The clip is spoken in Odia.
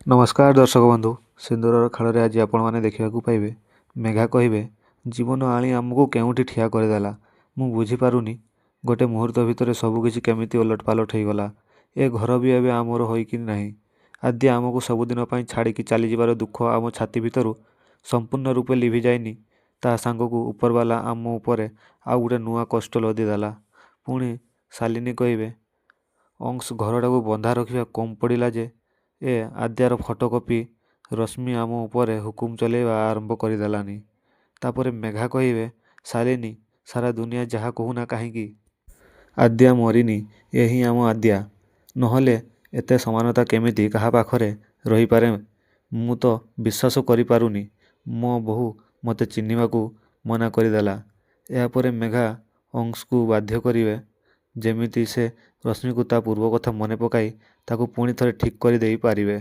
ନମସ୍କାର ଦର୍ଶକ ବନ୍ଧୁ। ସିନ୍ଦୁରର ଖେଳରେ ଆଜି ଆପଣମାନେ ଦେଖିବାକୁ ପାଇବେ ମେଘା କହିବେ ଜୀବନ ଆଣି ଆମକୁ କେଉଁଠି ଠିଆ କରିଦେଲା। ମୁଁ ବୁଝିପାରୁନି ଗୋଟେ ମୁହୂର୍ତ୍ତ ଭିତରେ ସବୁକିଛି କେମିତି ଓଲଟପାଲଟ ହୋଇଗଲା। ଏ ଘର ବି ଏବେ ଆମର ହୋଇକି ନାହିଁ। ଆଦ୍ୟା ଆମକୁ ସବୁଦିନ ପାଇଁ ଛାଡ଼ିକି ଚାଲିଯିବାର ଦୁଃଖ ଆମ ଛାତି ଭିତରୁ ସମ୍ପୂର୍ଣ୍ଣ ରୂପେ ଲିଭିଯାଇନି। ତା ସାଙ୍ଗକୁ ଉପରବାଲା ଆମ ଉପରେ ଆଉ ଗୋଟେ ନୂଆ କଷ୍ଟ ଲଦିଦେଲା। ପୁଣି ଶାଲିନୀ କହିବେ ଅଂଶ ଘରଟାକୁ ବନ୍ଧା ରଖିବା କମ୍ ପଡ଼ିଲା ଯେ ଏ ଆଦ୍ୟାର ଫଟୋକପି ରଶ୍ମି ଆମ ଉପରେ ହୁକୁମ ଚଲେଇବା ଆରମ୍ଭ କରିଦେଲାନି। ତାପରେ ମେଘା କହିବେ ଶାଲିନୀ ସାରା ଦୁନିଆ ଯାହା କହୁନା କାହିଁକି ଆଦ୍ୟା ମରିନି, ଏ ହିଁ ଆମ ଆଦ୍ୟା। ନହେଲେ ଏତେ ସମାନତା କେମିତି କାହା ପାଖରେ ରହିପାରେ? ମୁଁ ତ ବିଶ୍ୱାସ କରିପାରୁନି ମୋ ବୋହୂ ମୋତେ ଚିହ୍ନିବାକୁ ମନା କରିଦେଲା। ଏହାପରେ ମେଘା ଅଂଶକୁ ବାଧ୍ୟ କରିବେ ଯେମିତି ସେ ରଶ୍ମିକୁ ତା ପୂର୍ବ କଥା ମନେ ପକାଇ ତାକୁ ପୁଣି ଥରେ ଠିକ୍ କରିଦେଇ ପାରିବେ।